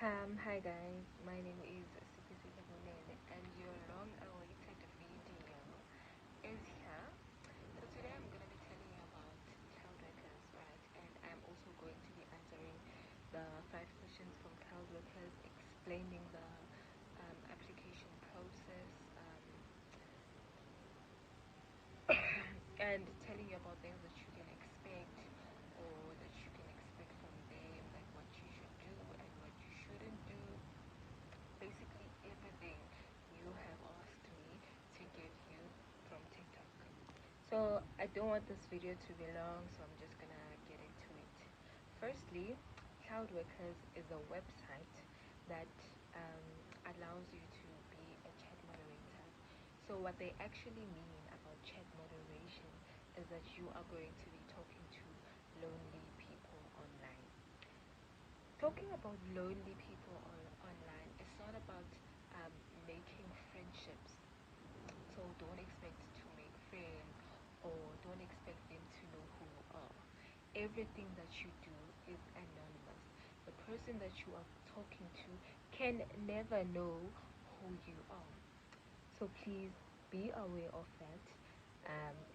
Hi guys, my name is Sipisi Kabunele and your long awaited video is here. So today I'm going to be telling you about Cloudworkers, right? And I'm also going to be answering the 5 questions from Cloudworkers, explaining the application process, and telling you about things that you can expect or that you can expect from them, like what you should do and what you shouldn't do. Basically everything you have asked me to give you from TikTok. So I don't want this video to be long, so I'm just gonna get into it. Firstly, Cloudworkers is a website that allows you to be a chat moderator. So what they actually mean about chat moderation is that you are going to be talking to lonely people online. Talking about lonely people online, it's not about making friendships. So don't expect to make friends or don't expect them to know who you are. Everything that you do is anonymous. The person that you are talking to can never know who you are. So please be aware of that.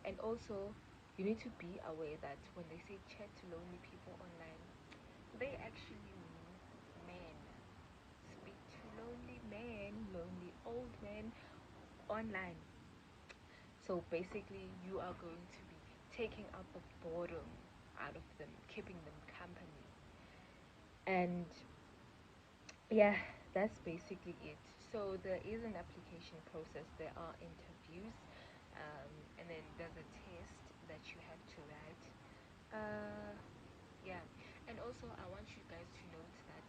And also, you need to be aware that when they say chat to lonely people online, they actually mean men. Speak to lonely men, lonely old men online. So basically, you are going to be taking out the boredom out of them, keeping them company. And yeah, that's basically it. So there is an application process, there are interviews, and then there's a test that you have to write. Yeah, and also I want you guys to note that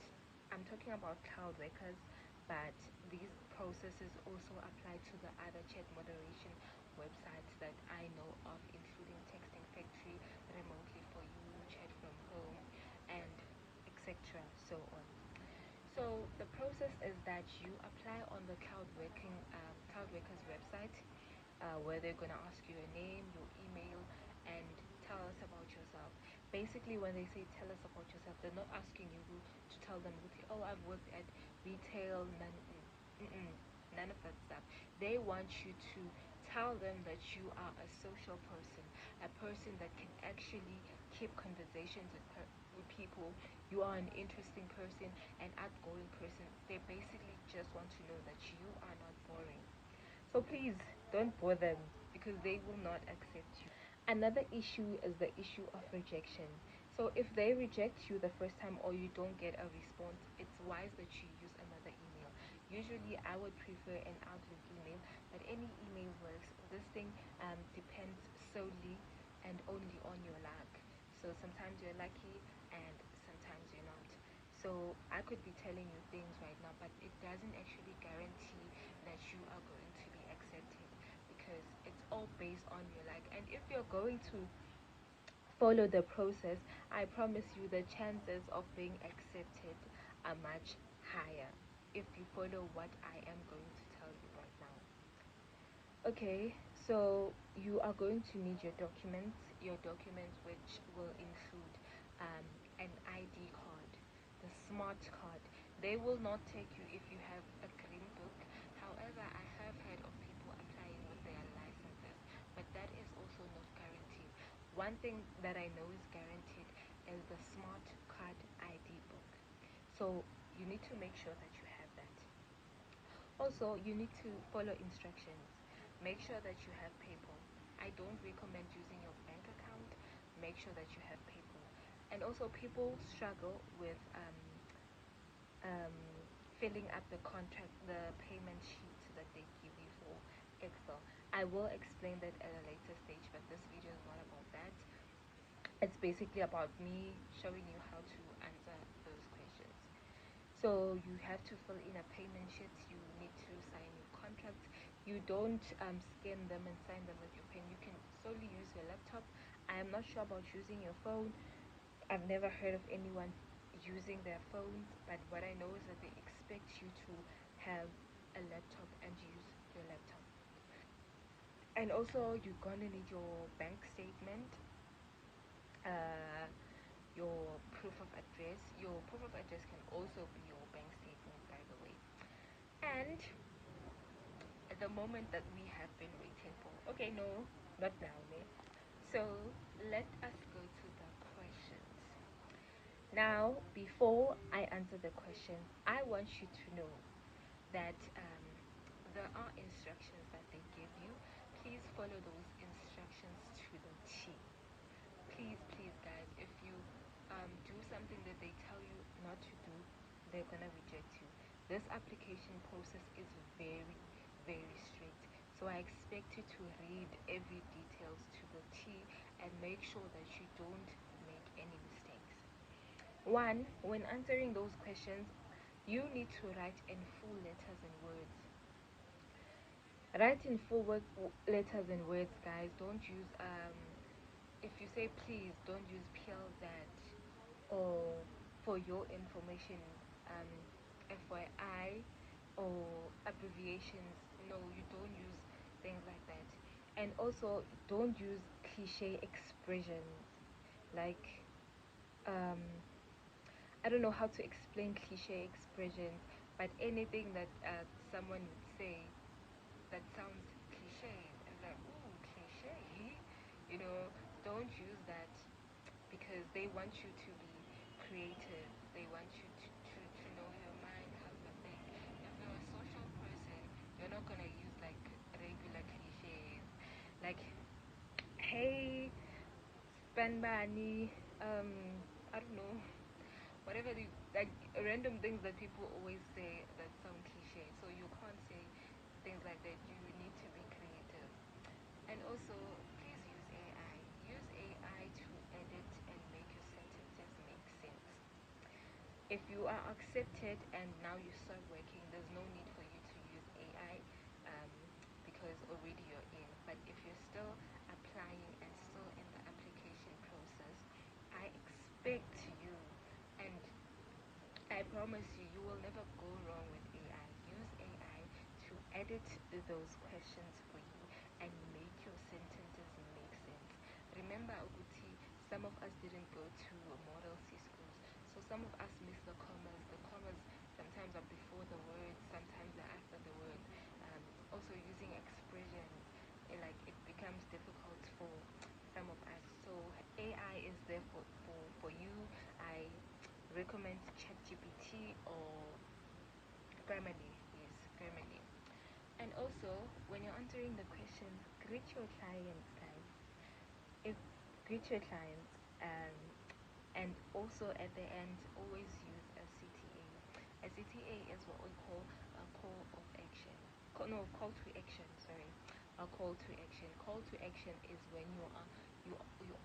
I'm talking about Cloudworkers, but these processes also apply to the other chat moderation websites that I know of, including Texting Factory, Remotely for You, Chat from Home, and etc. So on. So the process is that you apply on the Cloudworkers website, where they're gonna ask you your name, your email, and tell us about yourself. Basically, when they say tell us about yourself, they're not asking you to tell them, oh, I've worked at retail, none of that stuff. They want you to tell them that you are a social person, a person that can actually keep conversations with people. You are an interesting person, an outgoing person. They basically just want to know that you are not boring. So please don't bore them because they will not accept you. Another issue is the issue of rejection. So if they reject you the first time or you don't get a response, it's wise that you use another email. Usually I would prefer an Outlook email, but any email works. This thing depends solely and only on your luck. So sometimes you're lucky and sometimes you're not. So I could be telling you things right now, but it doesn't actually guarantee that you are going to be accepted because it's all based on your luck. And if you're going to follow the process, I promise you the chances of being accepted are much higher if you follow what I am going to tell you right now. Okay, so you are going to need your documents which will include an ID card, the smart card. They will not take you if you have a green book. However, I have heard of people applying with their licenses, but that is also not guaranteed. One thing that I know is guaranteed is the smart card ID book. So you need to make sure that you have that. Also, you need to follow instructions. Make sure that you have PayPal. I don't recommend using your bank account. Make sure that you have PayPal. And also, people struggle with um, filling up the contract, the payment sheet that they give you for Excel. I will explain that at a later stage, but this video is not about that. It's basically about me showing you how to answer those questions. So you have to fill in a payment sheet, you need to sign your contracts. You don't scan them and sign them with your pen. You can solely use your laptop. I am not sure about using your phone. I've never heard of anyone using their phones, but what I know is that they expect you to have a laptop and use your laptop. And also you're gonna need your bank statement, your proof of address. Your proof of address can also be your bank And the moment that we have been waiting for. Okay, no, not now, ne? So let us go to the questions. Now, before I answer the question, I want you to know that there are instructions that they give you. Please follow those instructions to the T. Please, please, guys, if you do something that they tell you not to do, they're gonna reject you. This application process is very, very strict. So I expect you to read every details to the T and make sure that you don't make any mistakes. One, when answering those questions, you need to write in full letters and words. Write in full letters and words, guys. Don't use if you say please, don't use that, or for your information, um FYI, or abbreviations. No, you don't use things like that. And also, don't use cliche expressions like um I don't know how to explain cliche expressions, but anything that someone would say that sounds cliche and like, ooh, cliche, don't use that, because they want you to be creative. They want you to know your mind, how you think. If you're a social person, you're not gonna use like regular cliches like, hey, Spanbani, I don't know, whatever the like random things that people always say that sound cliche. So you can't say things like that. You need to be creative. And also, please use AI. Use AI to edit and make your sentences make sense. If you are accepted and now you start working, there's no need for you to use AI, um, because already you're in. But if you're still applying and still in the application process, I expect you, and I promise you, you will never go wrong with AI. Use AI to edit those questions for you and make your sentences make sense. Remember, Uguti, some of us didn't go to Model C schools, so some of us miss the commas. The commas sometimes are before the words, sometimes they're after the words. Also, using expressions, like it becomes difficult for some of us. So AI is there for you. I recommend ChatGPT or Grammarly. Yes, Grammarly. And also, when you're answering the questions, greet your clients, guys. If Greet your clients, and also at the end, always use a CTA. A CTA is what we call a call of action. No, call to action. Sorry, a call to action. Call to action is when you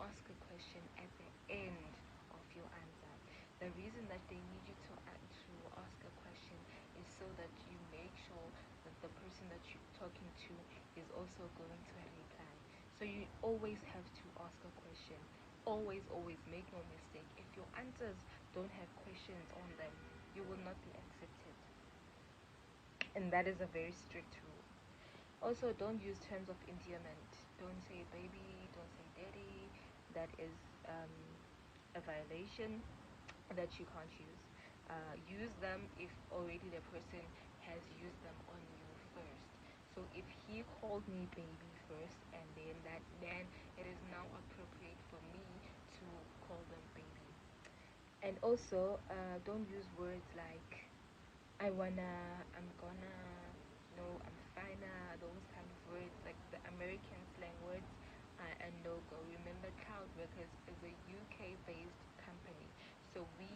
ask a question at the end of your answer. The reason that they need you to ask a question is so that you make sure that the person that you're talking to is also going to reply. So you always have to ask a question. Always, always, make no mistake. If your answers don't have questions on them, you will not be accepted. And that is a very strict rule. Also, don't use terms of endearment. Don't say baby, don't say daddy. That is a violation that you can't use. Use them if already the person has used them on you first. So if he called me baby first, and then it is now appropriate for me to call them baby. And also, don't use words like I wanna, I'm gonna, no, I'm fina, those kind of words, like the American slang words, a no go. Remember, Cloudworkers is a UK based company, so we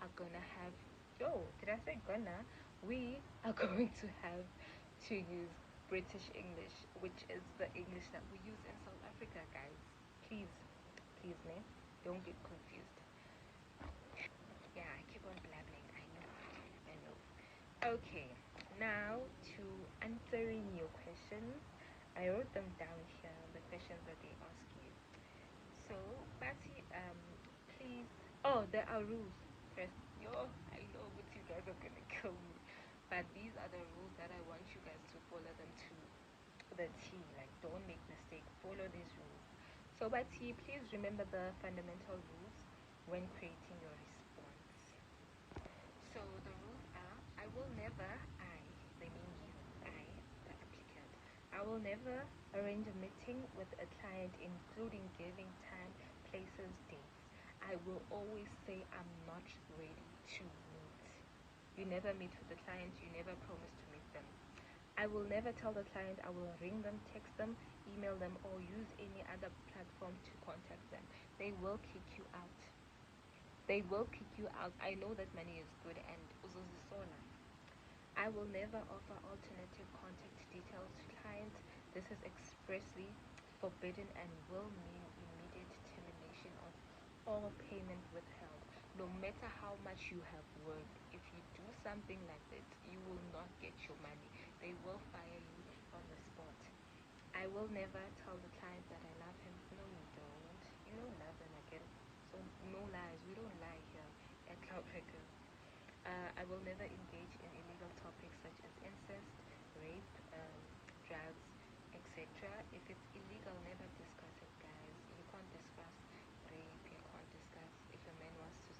are gonna have, yo, did I say gonna? We are going to have to use British English, which is the English that we use in South Africa, guys. Please, please, ne? Don't get confused. Yeah, I keep on blabbling. I know. I know. Okay, now to answering your questions. I wrote them down here, the questions that they ask you. So, Patty, please. Oh, there are rules. First, yo, I know, but you guys are gonna kill me. But these are the rules that I want you guys to follow them to the T. Like, don't make mistakes. Follow these rules. So, Patty, please remember the fundamental rules when creating your response. So the rules are: I will never, I, the me, I will never arrange a meeting with a client, including giving time, places, dates. I will always say I'm not ready to meet. You never meet with the client, you never promise to meet them. I will never tell the client I will ring them, text them, email them, or use any other platform to contact them. They will kick you out. They will kick you out. I know that money is good and uzozisona. I will never offer alternative contact details to clients. This is expressly forbidden and will mean immediate termination of all payment withheld. No matter how much you have worked, if you do something like that, you will not get your money. They will fire you on the spot. I will never tell the client that I love him. No, you don't. You know love and again. So no lies. We don't lie here at Cloudworkers. I will never engage in illegal topics such as incest, rape, drugs, etc. If it's illegal, never discuss it, guys. You can't discuss rape. You can't discuss if a man wants to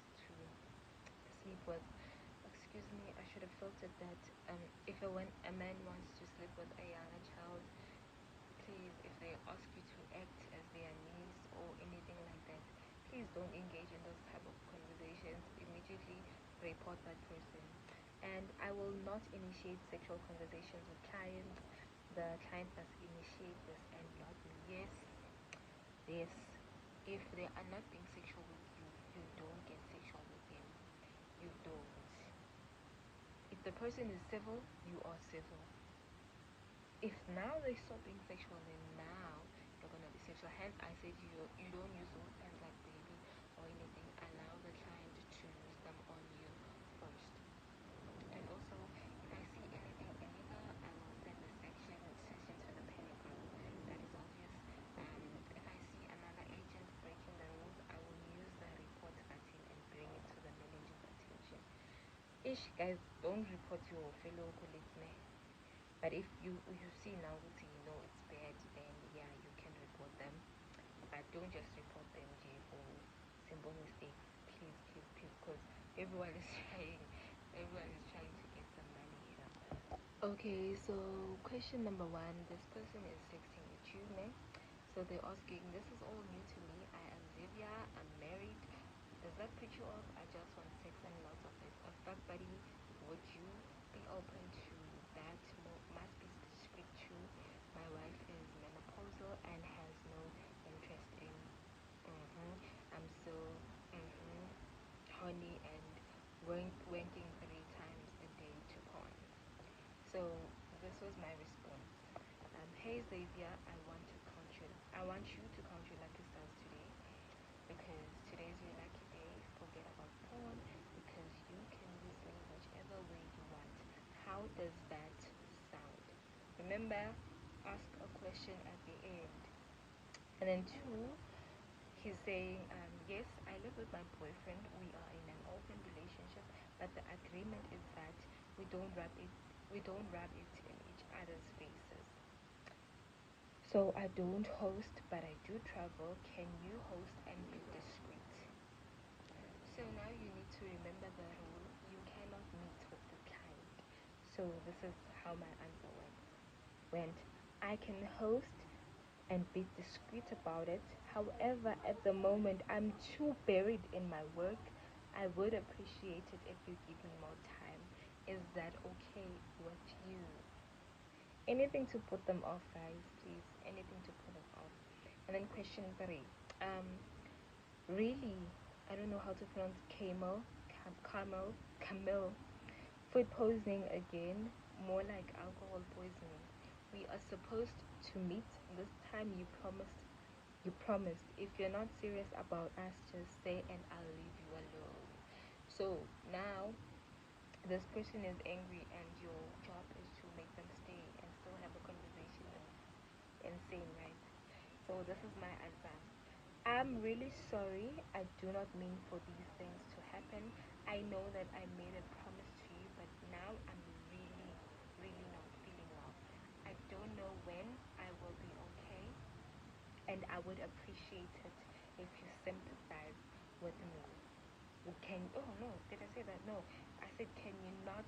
sleep with. Excuse me, I should have filtered that. If a man wants to sleep with a younger child, please, if they ask you to act as their niece or anything like that, please don't engage in those type of conversations. Immediately report that person. And I will not initiate sexual conversations with clients. The client must initiate this and not me. Yes, yes. If they are not being sexual with you, you don't get sexual with them. You don't. If the person is civil, you are civil. If now they stop being sexual, then now you're gonna be sexual. Hence, I said you don't use those pens like baby or anything. Allow the client to use them on you first. And also, if I see anything illegal, I will send the section to the penny group. That is obvious. If I see another agent breaking the rules, I will use the report button and bring it to the manager's attention. Ish, guys, don't report your fellow colleagues, meh? But if you see now, you know it's bad, then yeah, you can report them. But don't just report them, Jay, for simple mistakes. Please, please, please, because everyone is trying to get some money here. Okay, so question number one, this person is texting with you, man. So they're asking, this is all new to me. I am Livia, I'm married. Does that put you off? I just want sex and lots of it. A fuck buddy, would you be open to that? Must be discreet too. My wife is menopausal and has no interest in I'm still horny and wanking 3 times a day to porn. So this was my response. Hey Xavier, I want you to count your lucky stars today because today is your lucky day. Forget about porn because you can use me whichever way you want. How does that sound? Remember, ask a question at the end. And then two, he's saying, yes, I live with my boyfriend. We are in an open relationship, but the agreement is that we don't rub it in each other's faces. So I don't host, but I do travel. Can you host and be discreet? So now you need to remember the rule. You cannot meet with the client. So this is how my answer went. I can host and be discreet about it. However, at the moment, I'm too buried in my work. I would appreciate it if you give me more time. Is that okay with you? Anything to put them off, guys, please. Anything to put them off. And then question 3. Really, I don't know how to pronounce camel. Food poisoning again, more like alcohol poisoning. We are supposed to meet this time. You promised. If you're not serious about us, just say and I'll leave you alone. So now this person is angry and your job is to make them stay and still have a conversation. Insane, right? So this is my advice. I'm really sorry. I do not mean for these things to happen. I know that I made a promise to you, but now I'm really, really not feeling well. I don't know when I will be okay, and I would appreciate it if you sympathize with me. Oh no, did I say that? No, I said, can you not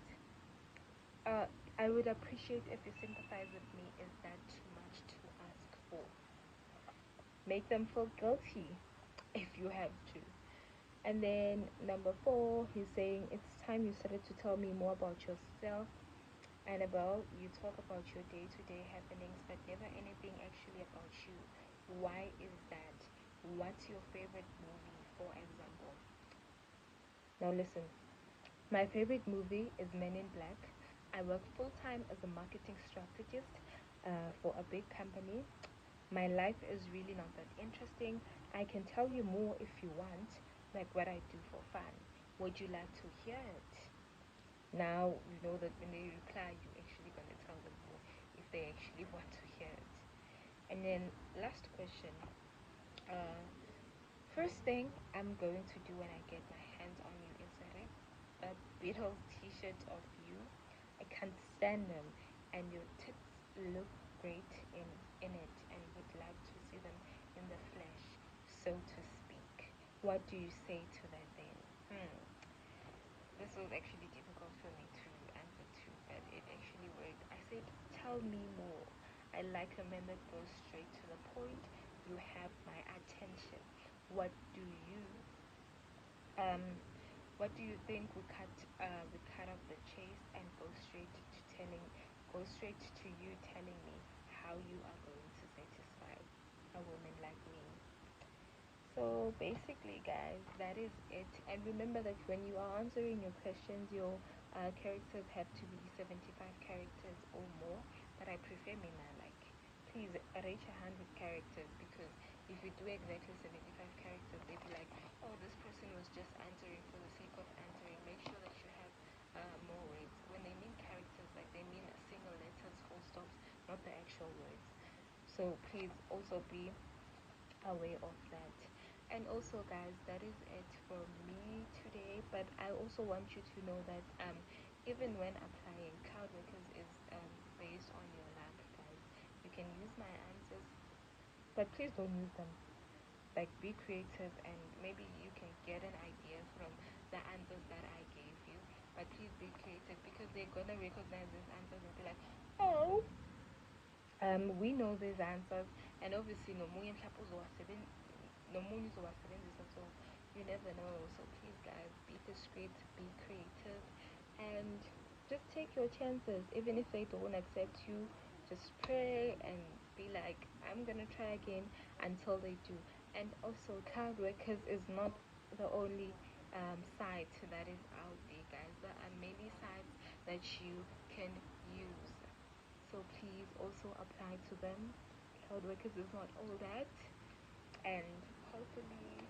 I would appreciate if you sympathize with me. Is that too much to ask for? Make them feel guilty if you have to. And then number four, he's saying it's time you started to tell me more about yourself. Annabelle, you talk about your day-to-day happenings, but never anything actually about you. Why is that? What's your favorite movie, for example? Now listen, my favorite movie is Men in Black. I work full-time as a marketing strategist for a big company. My life is really not that interesting. I can tell you more if you want, like what I do for fun. Would you like to hear it? Now you know that when they reply, you're actually going to tell them more if they actually want to hear it. And then last question. Uh, First thing I'm going to do when I get my hands on you is a Beatles t-shirt of you. I can't stand them, and your tits look great in it, and would like to see them in the flesh, so to speak. What do you say to that then? This was actually difficult for me to answer to, but it actually worked. I said, tell me more. I like a man that goes straight to the point. You have my attention. What do you um what do you think we cut off the chase and go straight to you telling me how you are going to satisfy a woman like me? So basically, guys, that is it. And remember that when you are answering your questions, your characters have to be 75 characters or more. But I prefer Mina, like, please reach 100 characters, because if you do exactly 75 characters, they'd be like, oh, this person was just answering for the sake of answering. Make sure that you have more words. When they mean characters, like, they mean single letters, full stops, not the actual words. So please also be aware of that. And also, guys, that is it for me today. But I also want you to know that even when applying, Cloudworkers is based on your luck, guys. You can use my answers, but please don't use them. Like, be creative, and maybe you can get an idea from the answers that I gave you. But please be creative, because they're gonna recognize these answers and be like, oh, we know these answers, and obviously nomunye uzowasebenzisa, so you never know. So please, guys, be discreet, be creative, and just take your chances. Even if they don't accept you, just pray and be like, I'm gonna try again, until they do. And also, Cloudworkers is not the only site that is out there, guys. There are many sites that you can use, so please also apply to them. Cloudworkers is not all that, and hopefully